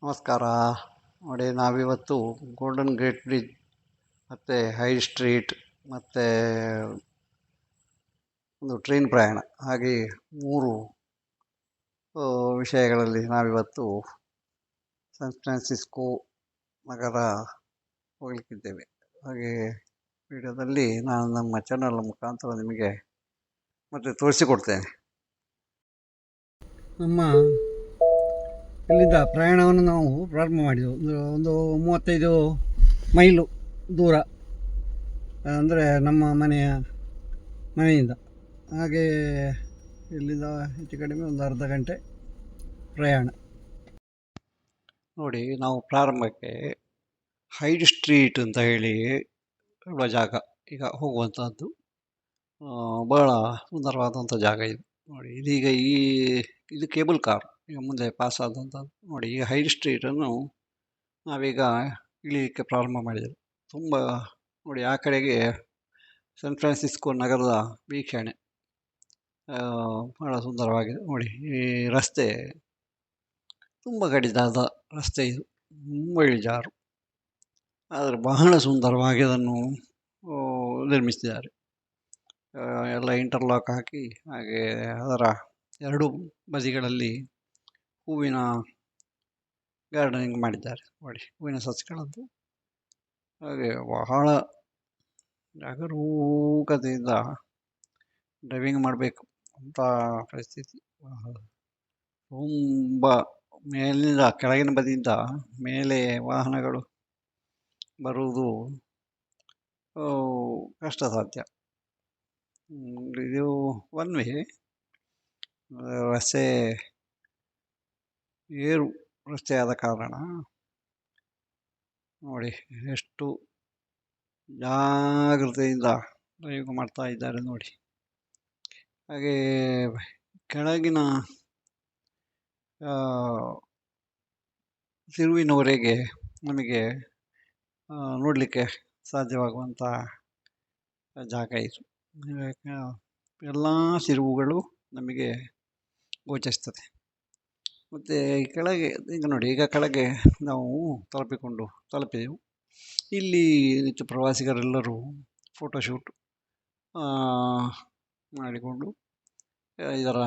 ನಮಸ್ಕಾರ. ನೋಡಿ, ನಾವಿವತ್ತು ಗೋಲ್ಡನ್ ಗೇಟ್ ಬ್ರಿಡ್ಜ್ ಮತ್ತು ಹೈ ಸ್ಟ್ರೀಟ್ ಮತ್ತು ಒಂದು ಟ್ರೈನ್ ಪ್ರಯಾಣ ಹಾಗೆ 3 ವಿಷಯಗಳಲ್ಲಿ ನಾವಿವತ್ತು ಸ್ಯಾನ್ ಫ್ರಾನ್ಸಿಸ್ಕೋ ನಗರ ಹೋಗಲಿಕ್ಕಿದ್ದೇವೆ. ಹಾಗೆ ವಿಡಿಯೋದಲ್ಲಿ ನಾನು ನಮ್ಮ ಚಾನಲ್ ಮುಖಾಂತರ ನಿಮಗೆ ಮತ್ತೆ ತೋರಿಸಿಕೊಡ್ತೇನೆ. ನಮ್ಮ ಇಲ್ಲಿಂದ ಪ್ರಯಾಣವನ್ನು ನಾವು ಪ್ರಾರಂಭ ಮಾಡಿದೆವು. ಒಂದು 35 ಮೈಲು ದೂರ ಅಂದರೆ ನಮ್ಮ ಮನೆಯಿಂದ. ಹಾಗೆ ಇಲ್ಲಿಂದ ಹೆಚ್ಚು ಕಡಿಮೆ ಒಂದು ಅರ್ಧ ಗಂಟೆ ಪ್ರಯಾಣ. ನೋಡಿ, ನಾವು ಪ್ರಾರಂಭಕ್ಕೆ ಹೈಡ್ ಸ್ಟ್ರೀಟ್ ಅಂತ ಹೇಳಿ ಇರುವ ಜಾಗ ಈಗ ಹೋಗುವಂಥದ್ದು. ಭಾಳ ಸುಂದರವಾದಂಥ ಜಾಗ ಇದು. ನೋಡಿ, ಇದೀಗ ಇದು ಕೇಬಲ್ ಕಾರ್ ಈಗ ಮುಂದೆ ಪಾಸ್ ಆದಂಥದ್ದು. ನೋಡಿ, ಈ ಹೈ ಸ್ಟ್ರೀಟನ್ನು ನಾವೀಗ ಇಳಿಯಲಿಕ್ಕೆ ಪ್ರಾರಂಭ ಮಾಡಿದೆವು. ತುಂಬ ನೋಡಿ, ಆ ಕಡೆಗೆ ಸ್ಯಾನ್ ಫ್ರಾನ್ಸಿಸ್ಕೋ ನಗರದ ವೀಕ್ಷಣೆ ಭಾಳ ಸುಂದರವಾಗಿದೆ. ನೋಡಿ, ಈ ರಸ್ತೆ ತುಂಬ ಕಡಿದಾದ ರಸ್ತೆ ಇದು, ತುಂಬ ಇಳಿಜಾರು, ಆದರೆ ಬಹಳ ಸುಂದರವಾಗಿ ಅದನ್ನು ನಿರ್ಮಿಸಿದ್ದಾರೆ. ಎಲ್ಲ ಇಂಟರ್ಲಾಕ್ ಹಾಕಿ, ಹಾಗೆ ಅದರ 2 ಬದಿಗಳಲ್ಲಿ ಹೂವಿನ ಗಾರ್ಡನಿಂಗ್ ಮಾಡಿದ್ದಾರೆ. ನೋಡಿ, ಹೂವಿನ ಸಸ್ಯಗಳದ್ದು. ಹಾಗೆ ಬಹಳ ಜಾಗರೂಕತೆಯಿಂದ ಡ್ರೈವಿಂಗ್ ಮಾಡಬೇಕು ಅಂತ ಪರಿಸ್ಥಿತಿ. ತುಂಬ ಮೇಲಿನಿಂದ ಕೆಳಗಿನ ಬದಿಯಿಂದ ಮೇಲೆ ವಾಹನಗಳು ಬರುವುದು ಕಷ್ಟ ಸಾಧ್ಯ. ಇದು ಒನ್ ವೇ ರಸ್ತೆ, ಏರು ರಸ್ತೆ ಆದ ಕಾರಣ ನೋಡಿ ಎಷ್ಟು ಜಾಗ್ರತೆಯಿಂದ ಡ್ರೈವಿಂಗ್ ಮಾಡ್ತಾ ಇದ್ದಾರೆ ನೋಡಿ. ಹಾಗೆ ಕೆಳಗಿನ ತಿರುವಿನವರೆಗೆ ನಮಗೆ ನೋಡಲಿಕ್ಕೆ ಸಾಧ್ಯವಾಗುವಂಥ ಜಾಗ ಇದು. ಎಲ್ಲ ತಿರುವುಗಳು ನಮಗೆ ಗೋಚರಿಸ್ತದೆ. ಮತ್ತು ಕೆಳಗೆ ಈಗ ನೋಡಿ, ಈಗ ಕೆಳಗೆ ನಾವು ತಲುಪಿದೆವು. ಇಲ್ಲಿ ಹೆಚ್ಚು ಪ್ರವಾಸಿಗರೆಲ್ಲರೂ ಫೋಟೋಶೂಟ್ ಮಾಡಿಕೊಂಡು ಇದರ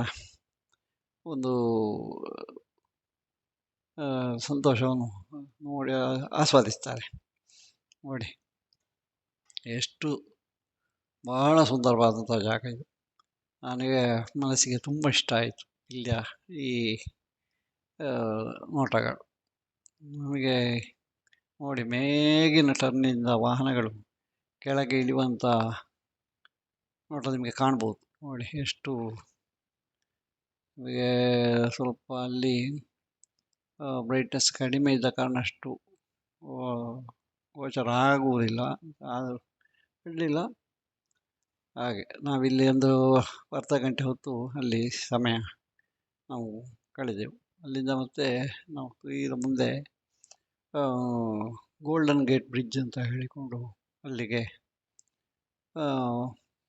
ಒಂದು ಸಂತೋಷವನ್ನು ನೋಡಿ ಆಸ್ವಾದಿಸ್ತಾರೆ. ನೋಡಿ, ಎಷ್ಟು ಬಹಳ ಸುಂದರವಾದಂಥ ಜಾಗ ಇದು. ನನಗೆ ಮನಸ್ಸಿಗೆ ತುಂಬ ಇಷ್ಟ ಆಯಿತು ಇಲ್ಲಿಯ ಈ ನೋಟಗಳು. ನಮಗೆ ನೋಡಿ, ಮೇಗಿನ ಟರ್ನಿಂದ ವಾಹನಗಳು ಕೆಳಗೆ ಇಳಿಯುವಂಥ ನೋಟ ನಿಮಗೆ ಕಾಣ್ಬೋದು. ನೋಡಿ, ಎಷ್ಟು ನಮಗೆ ಸ್ವಲ್ಪ ಅಲ್ಲಿ ಬ್ರೈಟ್ನೆಸ್ ಕಡಿಮೆ ಇದ್ದ ಕಾರಣ ಅಷ್ಟು ಗೋಚರ ಆಗುವುದಿಲ್ಲ, ಆದರೂ ಇರಲಿಲ್ಲ. ಹಾಗೆ ನಾವಿಲ್ಲಿ ಒಂದು ಅರ್ಧ ಗಂಟೆ ಹೊತ್ತು ಅಲ್ಲಿ ಸಮಯ ನಾವು ಕಳೆದೆವು. ಅಲ್ಲಿಂದ ಮತ್ತೆ ನಾವು ಈಗ ಮುಂದೆ ಗೋಲ್ಡನ್ ಗೇಟ್ ಬ್ರಿಡ್ಜ್ ಅಂತ ಹೇಳಿಕೊಂಡು ಅಲ್ಲಿಗೆ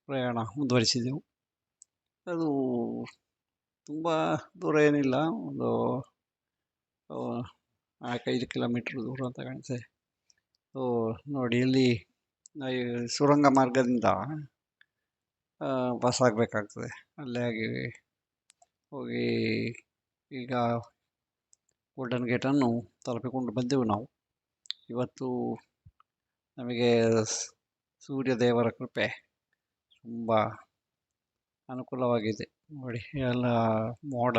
ಪ್ರಯಾಣ ಮುಂದುವರಿಸಿದೆವು. ಅದು ತುಂಬ ದೂರ ಏನಿಲ್ಲ, ಒಂದು 4-5 ಕಿಲೋಮೀಟ್ರ್ ದೂರ ಅಂತ ಕಾಣಿಸ್ತದೆ. ನೋಡಿ, ಇಲ್ಲಿ ಸುರಂಗ ಮಾರ್ಗದಿಂದ ಪಾಸ್ ಆಗಬೇಕಾಗ್ತದೆ. ಅಲ್ಲೇ ಹೋಗಿ ಈಗ ಗೋಲ್ಡನ್ ಗೇಟನ್ನು ತಲುಪಿಕೊಂಡು ಬಂದೆವು ನಾವು. ಇವತ್ತು ನಮಗೆ ಸೂರ್ಯ ದೇವರ ಕೃಪೆ ತುಂಬ ಅನುಕೂಲವಾಗಿದೆ. ನೋಡಿ, ಎಲ್ಲ ಮೋಡ,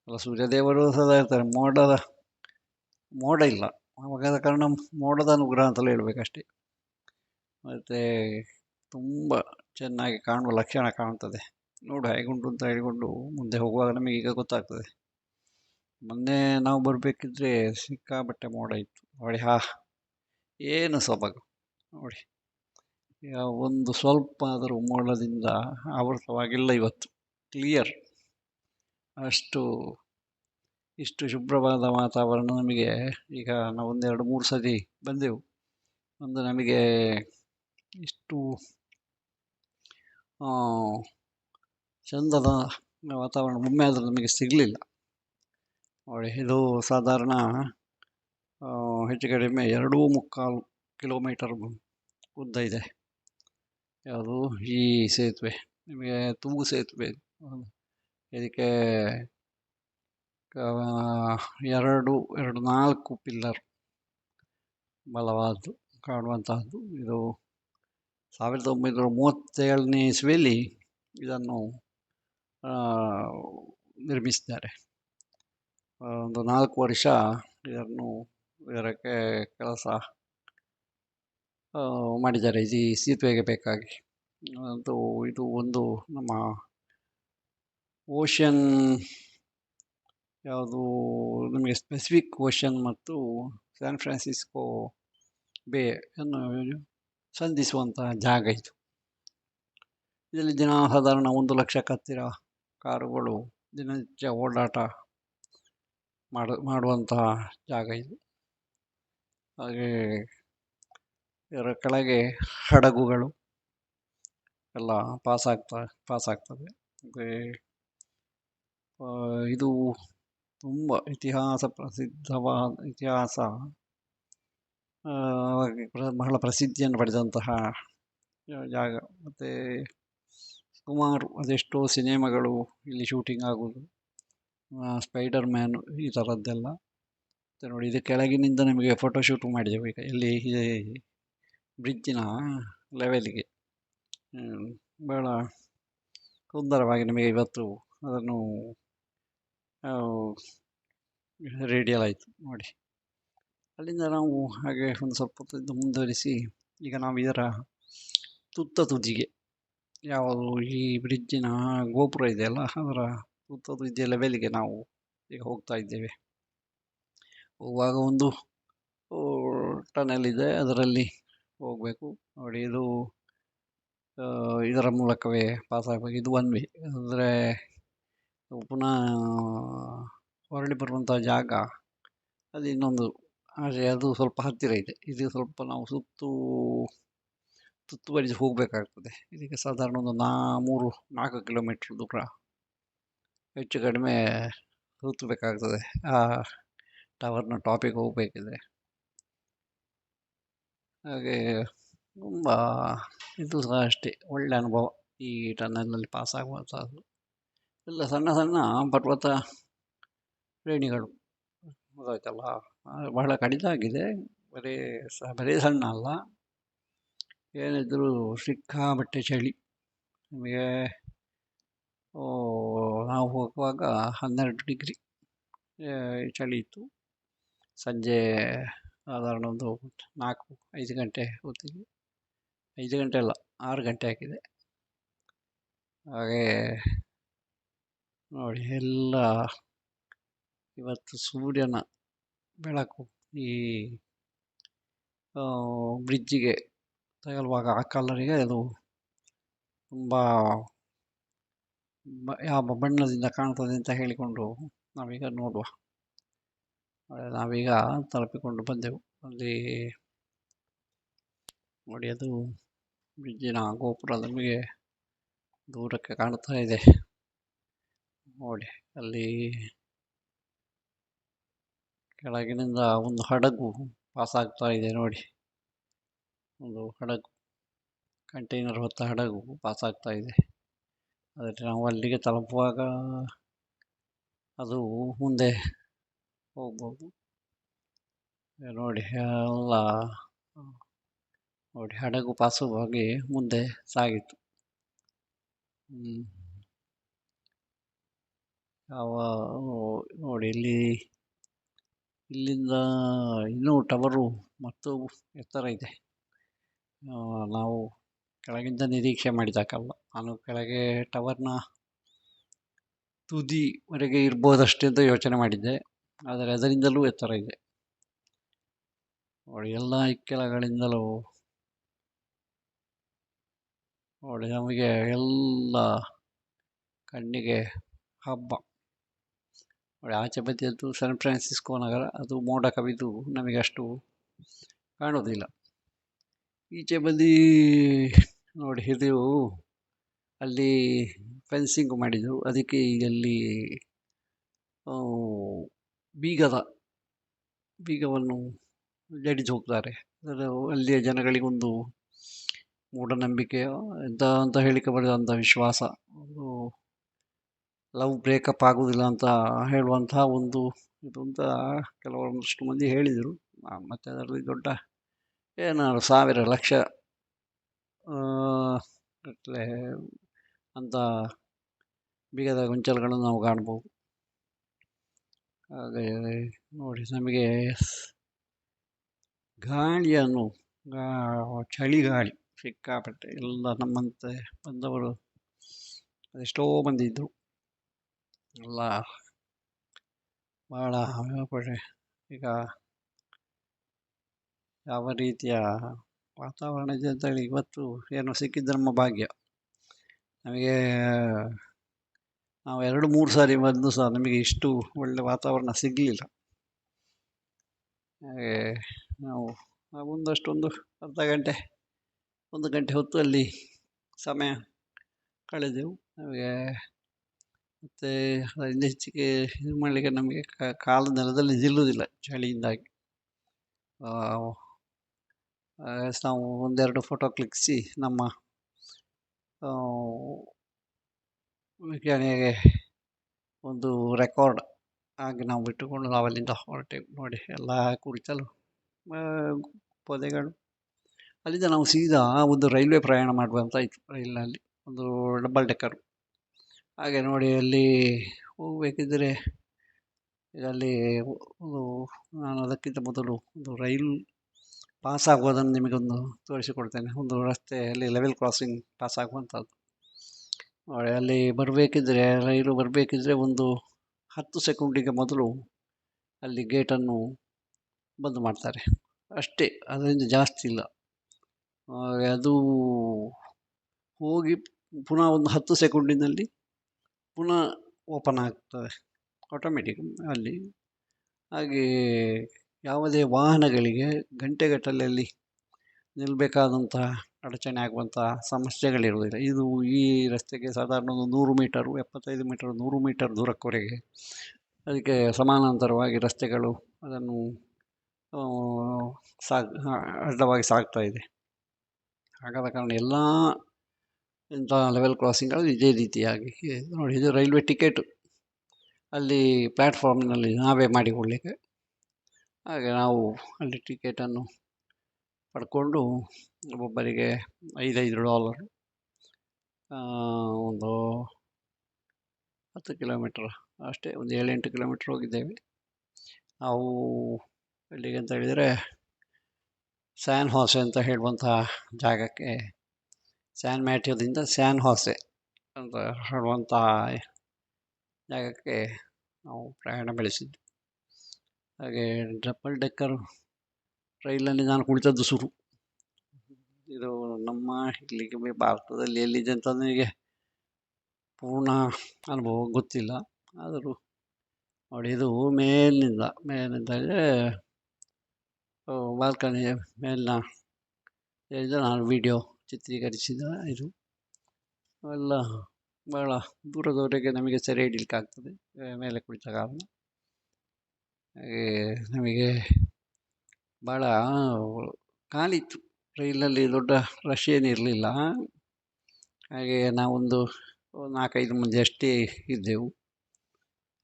ಎಲ್ಲ ಸೂರ್ಯದೇವರು ಸದಾ ಇರ್ತಾರೆ, ಮೋಡ ಇಲ್ಲ, ಆದ ಕಾರಣ ಮೋಡದ ಅನುಗ್ರಹ ಅಂತಲೇ ಹೇಳಬೇಕಷ್ಟೆ. ಮತ್ತು ತುಂಬ ಚೆನ್ನಾಗಿ ಕಾಣುವ ಲಕ್ಷಣ ಕಾಣ್ತದೆ. ನೋಡು ಹೇಗುಂಟು ಅಂತ ಹೇಳಿಕೊಂಡು ಮುಂದೆ ಹೋಗುವಾಗ ನಮಗೆ ಈಗ ಗೊತ್ತಾಗ್ತದೆ. ಮೊನ್ನೆ ನಾವು ಬರಬೇಕಿದ್ರೆ ಸಿಕ್ಕಾಪಟ್ಟೆ ಮೋಡ ಇತ್ತು. ನೋಡಿ, ಏನು ಸೊಬಗು ನೋಡಿ. ಒಂದು ಸ್ವಲ್ಪ ಆದರೂ ಮೋಡದಿಂದ ಆವೃತವಾಗಿಲ್ಲ ಇವತ್ತು, ಕ್ಲಿಯರ್. ಇಷ್ಟು ಶುಭ್ರವಾದ ವಾತಾವರಣ ನಮಗೆ ಈಗ ನಾವು 1-2-3 ಸತಿ ಬಂದೆವು. ನಮಗೆ ಇಷ್ಟು ಚಂದದ ವಾತಾವರಣ ಒಮ್ಮೆ ಆದರೂ ನಮಗೆ ಸಿಗಲಿಲ್ಲ. ನೋಡಿ ಇದು ಸಾಧಾರಣ ಹೆಚ್ಚು ಕಡಿಮೆ 2.25 ಕಿಲೋಮೀಟರ್ ಉದ್ದ ಇದೆ. ಯಾವುದು ಈ ಸೇತುವೆ, ನಿಮಗೆ ತೂಗು ಸೇತುವೆ. ಇದಕ್ಕೆ ಎರಡು 4 ಪಿಲ್ಲರ್ ಬಲವಾದ್ದು ಕಾಣುವಂತಹದ್ದು. ಇದು 1937ನೇ ಇಸ್ವಿಯಲ್ಲಿ ಇದನ್ನು ನಿರ್ಮಿಸಿದ್ದಾರೆ. ಒಂದು 4 ವರ್ಷ ಇದಕ್ಕೆ ಕೆಲಸ ಮಾಡಿದ್ದಾರೆ ಈ ಸೇತುವೆಗೆ ಬೇಕಾಗಿ. ಇದು ಒಂದು ನಮ್ಮ ಓಷನ್, ಯಾವುದು ನಮಗೆ ಪೆಸಿಫಿಕ್ ಓಷನ್ ಮತ್ತು ಸ್ಯಾನ್ ಫ್ರಾನ್ಸಿಸ್ಕೋ ಬೇ ಅನ್ನು ಸಂಧಿಸುವಂತಹ ಜಾಗ ಇದು. ಇದರಲ್ಲಿ ಸಾಧಾರಣ 1 ಲಕ್ಷಕ್ಕೆ ಹತ್ತಿರ ಕಾರುಗಳು ದಿನನಿತ್ಯ ಓಡಾಟ ಮಾಡುವಂತಹ ಜಾಗ ಇದು. ಹಾಗೆ ಇದರ ಕೆಳಗೆ ಹಡಗುಗಳು ಎಲ್ಲ ಪಾಸಾಗ್ತದೆ. ಇದು ತುಂಬ ಇತಿಹಾಸ ಬಹಳ ಪ್ರಸಿದ್ಧಿಯನ್ನು ಪಡೆದಂತಹ ಜಾಗ. ಮತ್ತು ಸುಮಾರು ಅದೆಷ್ಟೋ ಸಿನಿಮಾಗಳು ಇಲ್ಲಿ ಶೂಟಿಂಗ್ ಆಗೋದು, ಸ್ಪೈಡರ್ ಮ್ಯಾನ್ ಈ ಥರದ್ದೆಲ್ಲ. ಮತ್ತು ನೋಡಿ, ಇದು ಕೆಳಗಿನಿಂದ ನಮಗೆ ಫೋಟೋಶೂಟ್ ಮಾಡಿದೆವು ಈಗ ಇಲ್ಲಿ ಬ್ರಿಡ್ಜಿನ ಲೆವೆಲ್ಗೆ. ಭಾಳ ಸುಂದರವಾಗಿ ನಿಮಗೆ ಇವತ್ತು ಅದನ್ನು ರೇಡಿಯಲ್ ಆಯಿತು ನೋಡಿ. ಅಲ್ಲಿಂದ ನಾವು ಹಾಗೆ ಒಂದು ಸ್ವಲ್ಪ ಹೊತ್ತು ಮುಂದುವರಿಸಿ ಈಗ ನಾವು ಇದರ ತುದಿಗೆ, ಯಾವುದು ಈ ಬ್ರಿಡ್ಜಿನ ಗೋಪುರ ಇದೆಯಲ್ಲ, ಅದರ ತುದಿಯ ಲೆವೆಲ್ಗೆ ನಾವು ಈಗ ಹೋಗ್ತಾ ಇದ್ದೇವೆ. ಹೋಗುವಾಗ ಒಂದು ಟನೆಲ್ ಇದೆ, ಅದರಲ್ಲಿ ಹೋಗಬೇಕು ನೋಡಿ. ಇದರ ಮೂಲಕವೇ ಪಾಸ್ ಆಗಬೇಕು. ಇದು ಒನ್ ವೇ, ಅಂದರೆ ಪುನಃ ಹೊರಳಿ ಬರುವಂಥ ಜಾಗ ಅಲ್ಲಿ ಇನ್ನೊಂದು. ಆದರೆ ಅದು ಸ್ವಲ್ಪ ಹತ್ತಿರ ಇದೆ. ಇದು ಸ್ವಲ್ಪ ನಾವು ಸುತ್ತುವರಿದು ಹೋಗಬೇಕಾಗ್ತದೆ. ಇದಕ್ಕೆ ಸಾಧಾರಣ ಒಂದು 3-4 ಕಿಲೋಮೀಟ್ರ್ ದೂರ ಹೆಚ್ಚು ಕಡಿಮೆ ಸುತ್ತಬೇಕಾಗ್ತದೆ ಆ ಟವರ್ನ ಟಾಪಿಗೆ ಹೋಗಬೇಕಿದ್ರೆ. ಹಾಗೆ ತುಂಬ ಇದು ಸಹ ಅಷ್ಟೇ ಒಳ್ಳೆಯ ಅನುಭವ ಈ ಟನಲ್ನಲ್ಲಿ ಪಾಸ್ ಆಗುವಂಥದ್ದು. ಎಲ್ಲ ಸಣ್ಣ ಸಣ್ಣ ಪರ್ವತ ಶ್ರೇಣಿಗಳು ಗೊತ್ತಾಯ್ತಲ್ಲ, ಬಹಳ ಕಡಿತ ಆಗಿದೆ. ಬರೀ ಸಣ್ಣ ಅಲ್ಲ, ಏನಿದ್ರೂ ಸಿಕ್ಕಾಪಟ್ಟೆ ಚಳಿ. ನಮಗೆ ನಾವು ಹೋಗುವಾಗ 12 ಡಿಗ್ರಿ ಚಳಿ ಇತ್ತು. ಸಂಜೆ ಸಾಧಾರಣ ಒಂದು 4-5 ಗಂಟೆ ಹೊತ್ತಿಗೆ, 5 ಗಂಟೆ ಅಲ್ಲ 6 ಗಂಟೆ ಆಗಿದೆ. ಹಾಗೆ ನೋಡಿ, ಎಲ್ಲ ಇವತ್ತು ಸೂರ್ಯನ ಬೆಳಕು ಈ ಬ್ರಿಡ್ಜಿಗೆ ತಗಲುವಾಗ ಆ ಕಲರಿಗೆ ಅದು ತುಂಬ ಯಾವ ಬಣ್ಣದಿಂದ ಕಾಣ್ತದೆ ಅಂತ ಹೇಳಿಕೊಂಡು ನಾವೀಗ ನೋಡುವ. ನಾವೀಗ ತಲುಪಿಕೊಂಡು ಬಂದೆವು. ಅಲ್ಲಿ ನೋಡಿ, ಅದು ಬ್ರಿಡ್ಜಿನ ಗೋಪುರ ನಮಗೆ ದೂರಕ್ಕೆ ಕಾಣ್ತಾ ಇದೆ ನೋಡಿ. ಅಲ್ಲಿ ಕೆಳಗಿನಿಂದ ಒಂದು ಹಡಗು ಪಾಸ್ ಆಗ್ತಾ ಇದೆ ನೋಡಿ. ಒಂದು ಹಡಗು, ಕಂಟೈನರ್ ಹೊತ್ತ ಹಡಗು ಪಾಸ್ ಆಗ್ತಾ ಇದೆ. ಆದರೆ ನಾವು ಅಲ್ಲಿಗೆ ತಲುಪುವಾಗ ಅದು ಮುಂದೆ ಹೋಗ್ಬೋದು ನೋಡಿ. ಎಲ್ಲ ನೋಡಿ, ಹಡಗು ಪಾಸುವಾಗಿ ಮುಂದೆ ಸಾಗಿತು. ನೋಡಿ, ಇಲ್ಲಿಂದ ಇನ್ನೂ ಟವರು ಮತ್ತು ಎತ್ತರ ಇದೆ. ನಾವು ಕೆಳಗಿಂದ ನಿರೀಕ್ಷೆ ಮಾಡಿದಾಗಲ್ಲ. ನಾನು ಕೆಳಗೆ ಟವರ್ನ ತುದಿವರೆಗೆ ಇರ್ಬೋದಷ್ಟೇ ಅಂತ ಯೋಚನೆ ಮಾಡಿದ್ದೆ, ಆದರೆ ಅದರಿಂದಲೂ ಎತ್ತರ ಇದೆ ನೋಡಿ. ಎಲ್ಲ ಇಕ್ಕೆಲಗಳಿಂದಲೂ ನೋಡಿ, ನಮಗೆ ಎಲ್ಲ ಕಣ್ಣಿಗೆ ಹಬ್ಬ ನೋಡಿ. ಆಚೆ ಬದಿಯದ್ದು ಸ್ಯಾನ್ ಫ್ರಾನ್ಸಿಸ್ಕೋ ನಗರ, ಅದು ಮೋಡ ಕವಿದು ನಮಗೆ ಅಷ್ಟು ಕಾಣೋದಿಲ್ಲ. ಈಚೆ ಬದಿ ನೋಡಿ, ಇದು ಅಲ್ಲಿ ಫೆನ್ಸಿಂಗ್ ಮಾಡಿದರು. ಅದಕ್ಕೆ ಅಲ್ಲಿ ಬೀಗದ ಬೀಗವನ್ನು ಜಡಿದು ಹೋಗ್ತಾರೆ. ಅದು ಅಲ್ಲಿಯ ಜನಗಳಿಗೊಂದು ಮೂಢನಂಬಿಕೆ ಎಂತ ಅಂತ ಹೇಳಿಕೆ ಬರೆದಂಥ ವಿಶ್ವಾಸ. ಒಂದು ಲವ್ ಬ್ರೇಕಪ್ ಆಗುವುದಿಲ್ಲ ಅಂತ ಹೇಳುವಂತಹ ಒಂದು ಇದು ಅಂತ ಕೆಲವೊಂದಷ್ಟು ಮಂದಿ ಹೇಳಿದರು. ಮತ್ತು ಅದರಲ್ಲಿ ದೊಡ್ಡ ಏನಾದ್ರು ಸಾವಿರ ಲಕ್ಷ ಗಟ್ಟಲೆ ಅಂತ ಬೀಗದ ಗೊಂಚಲುಗಳನ್ನು ನಾವು ಕಾಣ್ಬೋದು. ಹಾಗೆ ನೋಡಿ, ನಮಗೆ ಗಾಳಿಯನ್ನು ಚಳಿಗಾಳಿ ಸಿಕ್ಕಾಪಟ್ಟೆ ಎಲ್ಲ ನಮ್ಮಂತೆ ಬಂದವರು ಅದೆಷ್ಟೋ ಮಂದಿ ಇದ್ದರು. ಎಲ್ಲ ಭಾಳ ಪಡೆ ಈಗ ಯಾವ ರೀತಿಯ ವಾತಾವರಣ ಇದೆ ಅಂತೇಳಿ ಇವತ್ತು ಏನೋ ಸಿಕ್ಕಿದ್ದು ನಮ್ಮ ಭಾಗ್ಯ. ನಮಗೆ ನಾವು 2-3 ಸಾರಿ ಬಂದು ಸಹ ನಮಗೆ ಇಷ್ಟು ಒಳ್ಳೆ ವಾತಾವರಣ ಸಿಗಲಿಲ್ಲ. ಹಾಗೆ ನಾವು ಒಂದಷ್ಟೊಂದು ಅರ್ಧ ಗಂಟೆ 1 ಗಂಟೆ ಹೊತ್ತು ಅಲ್ಲಿ ಸಮಯ ಕಳೆದೆವು. ನಮಗೆ ಮತ್ತು ಅದರಿಂದ ಹೆಚ್ಚಿಗೆ ಇದು ಮಾಡಲಿಕ್ಕೆ ನಮಗೆ ಕಾಲು ನೆಲದಲ್ಲಿ ನಿಲ್ಲುವುದಿಲ್ಲ ಚಳಿಯಿಂದಾಗಿ. ನಾವು 1-2 ಫೋಟೋ ಕ್ಲಿಕ್ಕಿಸಿ ನಮ್ಮ ವಿಜ್ಞಾನಿಗೆ ಒಂದು ರೆಕಾರ್ಡ್ ಆಗಿ ನಾವು ಬಿಟ್ಟುಕೊಂಡು ನಾವು ಅಲ್ಲಿಂದ ಹೊರಟೆವು. ನೋಡಿ, ಎಲ್ಲ ಕುಳಿತಲು ಪೊದೆಗಳು. ಅಲ್ಲಿಂದ ನಾವು ಸೀದಾ ಒಂದು ರೈಲ್ವೆ ಪ್ರಯಾಣ ಮಾಡುವಂತಾಯಿತು. ರೈಲಿನಲ್ಲಿ ಒಂದು ಡಬಲ್ ಡೆಕ್ಕರು. ಹಾಗೆ ನೋಡಿ, ಅಲ್ಲಿ ಹೋಗಬೇಕಿದ್ರೆ ಇದರಲ್ಲಿ ಒಂದು ನಾನು ಅದಕ್ಕಿಂತ ಮೊದಲು ಒಂದು ರೈಲು ಪಾಸ್ ಆಗುವುದನ್ನು ನಿಮಗೊಂದು ತೋರಿಸಿಕೊಡ್ತೇನೆ. ಒಂದು ರಸ್ತೆಯಲ್ಲಿ ಲೆವೆಲ್ ಕ್ರಾಸಿಂಗ್ ಪಾಸ್ ಆಗುವಂಥದ್ದು ನೋಡಿ. ಅಲ್ಲಿ ಬರಬೇಕಿದ್ರೆ, ರೈಲು ಬರಬೇಕಿದ್ರೆ ಒಂದು 10 ಸೆಕೆಂಡಿಗೆ ಮೊದಲು ಅಲ್ಲಿ ಗೇಟನ್ನು ಬಂದ್ ಮಾಡ್ತಾರೆ ಅಷ್ಟೇ, ಅದರಿಂದ ಜಾಸ್ತಿ ಇಲ್ಲ. ಅದು ಹೋಗಿ ಪುನಃ ಒಂದು 10 ಸೆಕೆಂಡಿನಲ್ಲಿ ಪುನಃ ಓಪನ್ ಆಗ್ತದೆ ಆಟೋಮೆಟಿಕ್ ಅಲ್ಲಿ. ಹಾಗೆ ಯಾವುದೇ ವಾಹನಗಳಿಗೆ ಗಂಟೆಗಟ್ಟಲೆ ಅಲ್ಲಿ ನಿಲ್ಲಬೇಕಾದಂಥ ಅಡಚಣೆ ಆಗುವಂಥ ಸಮಸ್ಯೆಗಳಿರುವುದಿಲ್ಲ. ಇದು ಈ ರಸ್ತೆಗೆ ಸಾಧಾರಣ ಒಂದು 100 ಮೀಟರು 75 ಮೀಟರ್ 100 ಮೀಟರ್ ದೂರಕ್ಕವರೆಗೆ ಅದಕ್ಕೆ ಸಮಾನಾಂತರವಾಗಿ ರಸ್ತೆಗಳು ಅದನ್ನು ಅಡ್ಡವಾಗಿ ಸಾಗ್ತಾ ಇದೆ. ಹಾಗಾದ ಕಾರಣ ಎಲ್ಲ ಇಂಥ ಲೆವೆಲ್ ಕ್ರಾಸಿಂಗ್ಗಳು ಇದೇ ರೀತಿಯಾಗಿ ನೋಡಿ. ಇದು ರೈಲ್ವೆ ಟಿಕೆಟು ಅಲ್ಲಿ ಪ್ಲ್ಯಾಟ್ಫಾರ್ಮಿನಲ್ಲಿ ನಾವೇ ಮಾಡಿಕೊಳ್ಳಿಕ್ಕೆ. ಹಾಗೆ ನಾವು ಅಲ್ಲಿ ಟಿಕೆಟನ್ನು ಪಡ್ಕೊಂಡು ಒಬ್ಬೊಬ್ಬರಿಗೆ $5 ಒಂದು 10 ಕಿಲೋಮೀಟ್ರ್ ಅಷ್ಟೇ, ಒಂದು 7-8 ಕಿಲೋಮೀಟ್ರ್ ಹೋಗಿದ್ದೇವೆ ನಾವು. ಎಲ್ಲಿಗೆ ಅಂತ ಹೇಳಿದರೆ ಸ್ಯಾನ್ ಹೋಸೆ ಅಂತ ಹೇಳುವಂತಹ ಜಾಗಕ್ಕೆ, ಸ್ಯಾನ್ ಮ್ಯಾಟ್ಯೋದಿಂದ ಸ್ಯಾನ್ ಹೋಸೆ ಅಂತ ಹೇಳುವಂತಹ ಜಾಗಕ್ಕೆ ನಾವು ಪ್ರಯಾಣ ಬೆಳೆಸಿದ್ದು. ಹಾಗೆ ಡಬಲ್ ಡೆಕ್ಕರ್ ರೈಲಲ್ಲಿ ನಾನು ಕುಳಿತದ್ದು ಶುರು. ಇದು ನಮ್ಮ ಇಲ್ಲಿಗೆ ಭಾರತದಲ್ಲಿ ಎಲ್ಲಿದೆ ಅಂತ ನನಗೆ ಪೂರ್ಣ ಅನುಭವ ಗೊತ್ತಿಲ್ಲ. ಆದರೂ ನೋಡಿ, ಇದು ಮೇಲಿನಿಂದ ಅಂದರೆ ಬಾಲ್ಕನಿಯ ಮೇಲಿನ ನಾನು ವಿಡಿಯೋ ಚಿತ್ರೀಕರಿಸಿದ ಇದು ಎಲ್ಲ ಭಾಳ ದೂರದವರೆಗೆ ನಮಗೆ ಸೆರೆ ಹಿಡಿಲಿಕ್ಕಾಗ್ತದೆ ಮೇಲೆ ಕುಳಿತ ಕಾರಣ. ಹಾಗೆ ನಮಗೆ ಭಾಳ ಖಾಲಿತ್ತು ರೈಲಲ್ಲಿ, ದೊಡ್ಡ ರಶ್ ಏನಿರಲಿಲ್ಲ. ಹಾಗೆ ನಾವೊಂದು 4-5 ಮಂದಿ ಅಷ್ಟೇ ಇದ್ದೆವು.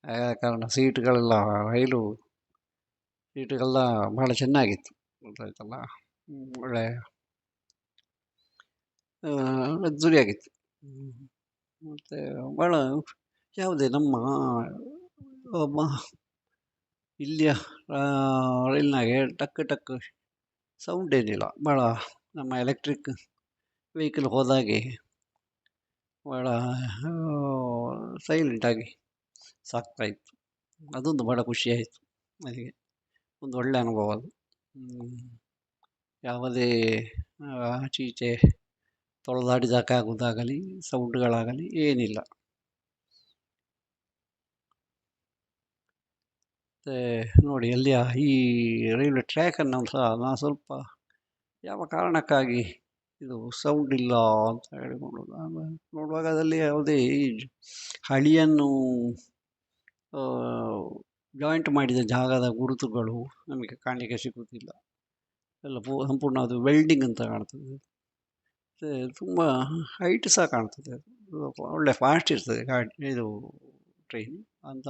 ಆದ ಕಾರಣ ಸೀಟುಗಳೆಲ್ಲ, ರೈಲು ಸೀಟುಗಳೆಲ್ಲ ಭಾಳ ಚೆನ್ನಾಗಿತ್ತು, ಗೊತ್ತಾಯ್ತಲ್ಲ, ಒಳ್ಳೆ ಲಕ್ಸುರಿಯಾಗಿತ್ತು. ಮತ್ತು ಭಾಳ ಯಾವುದೇ ನಮ್ಮ ಇಲ್ಲಿಯ ರೈಲಿನಾಗೆ ಟಕ್ ಟಕ್ ಸೌಂಡ್ ಏನಿಲ್ಲ. ಭಾಳ ನಮ್ಮ ಎಲೆಕ್ಟ್ರಿಕ್ ವೆಹಿಕಲ್ ಹೋದಾಗೆ ಭಾಳ ಸೈಲೆಂಟಾಗಿ ಸಾಗ್ತಾಯಿತ್ತು. ಅದೊಂದು ಭಾಳ ಖುಷಿಯಾಯಿತು ನನಗೆ, ಒಂದು ಒಳ್ಳೆಯ ಅನುಭವ ಅದು. ಯಾವುದೇ ಆಚೆ ಈಚೆ ತೊಳೆದಾಡಿದಾಗುವುದಾಗಲಿ ಸೌಂಡ್ಗಳಾಗಲಿ ಏನಿಲ್ಲ. ಮತ್ತು ನೋಡಿ, ಅಲ್ಲಿಯ ಈ ರೈಲ್ವೆ ಟ್ರ್ಯಾಕನ್ನು ಸಹ ನಾನು ಸ್ವಲ್ಪ ಯಾವ ಕಾರಣಕ್ಕಾಗಿ ಇದು ಸೌಂಡ್ ಇಲ್ಲ ಅಂತ ಹೇಳಿಕೊಂಡು ನಾನು ನೋಡುವಾಗ ಅದರಲ್ಲಿ ಯಾವುದೇ ಹಳಿಯನ್ನು ಜಾಯಿಂಟ್ ಮಾಡಿದ ಜಾಗದ ಗುರುತುಗಳು ನಮಗೆ ಕಾಣಲಿಕ್ಕೆ ಸಿಗುವುದಿಲ್ಲ. ಎಲ್ಲ ಸಂಪೂರ್ಣ ಅದು ವೆಲ್ಡಿಂಗ್ ಅಂತ ಕಾಣ್ತದೆ. ಮತ್ತು ತುಂಬ ಹೈಟ್ ಸಹ ಕಾಣ್ತದೆ. ಅದು ಒಳ್ಳೆ ಫಾಸ್ಟ್ ಇರ್ತದೆ ಗಾಡಿ, ಇದು ಟ್ರೈನ್ ಅಂತ.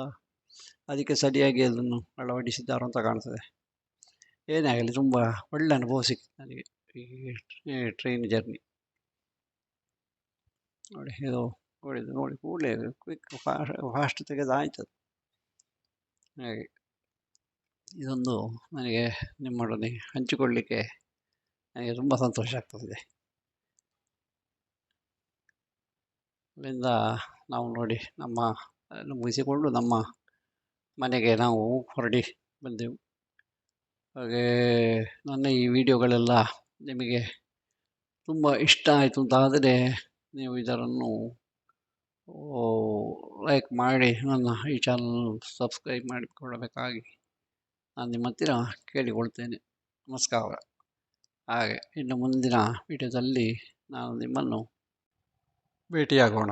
ಅದಕ್ಕೆ ಸರಿಯಾಗಿ ಅದನ್ನು ಅಳವಡಿಸಿದ್ದಾರೋ ಅಂತ ಕಾಣ್ತದೆ. ಏನೇ ಆಗಲಿ ತುಂಬ ಒಳ್ಳೆ ಅನುಭವ ಸಿಕ್ಕಿತು ನನಗೆ ಈ ಟ್ರೈನ್ ಜರ್ನಿ. ನೋಡಿ ಇದು ನೋಡಿ ಕೂಡಲೇ ಕ್ವಿಕ್ ಫಾಸ್ಟ್ ತೆಗೆದು ಆಯ್ತದೆ. ಹಾಗೆ ಇದೊಂದು ನನಗೆ ನಿಮ್ಮೊಡನೆ ಹಂಚಿಕೊಳ್ಳಲಿಕ್ಕೆ ನನಗೆ ತುಂಬ ಸಂತೋಷ ಆಗ್ತದೆ. ಅಲ್ಲಿಂದ ನಾವು ನೋಡಿ ನಮ್ಮ ಮುಗಿಸಿಕೊಂಡು ನಮ್ಮ ಮನೆಗೆ ನಾವು ಹೊರಡಿ ಬಂದೆವು. ಹಾಗೆ ನನ್ನ ಈ ವಿಡಿಯೋಗಳೆಲ್ಲ ನಿಮಗೆ ತುಂಬ ಇಷ್ಟ ಆಯಿತು ಅಂತ ಆದರೆ ನೀವು ಇದನ್ನು ಲೈಕ್ ಮಾಡಿ ನನ್ನ ಈ ಚಾನಲ್ ಸಬ್ಸ್ಕ್ರೈಬ್ ಮಾಡಿಕೊಳ್ಳಬೇಕಾಗಿ ನಾನು ನಿಮ್ಮ ಹತ್ತಿರ ಕೇಳಿಕೊಳ್ತೇನೆ. ನಮಸ್ಕಾರ. ಹಾಗೆ ಇನ್ನು ಮುಂದಿನ ವಿಡಿಯೋದಲ್ಲಿ ನಾನು ನಿಮ್ಮನ್ನು ಭೇಟಿಯಾಗೋಣ.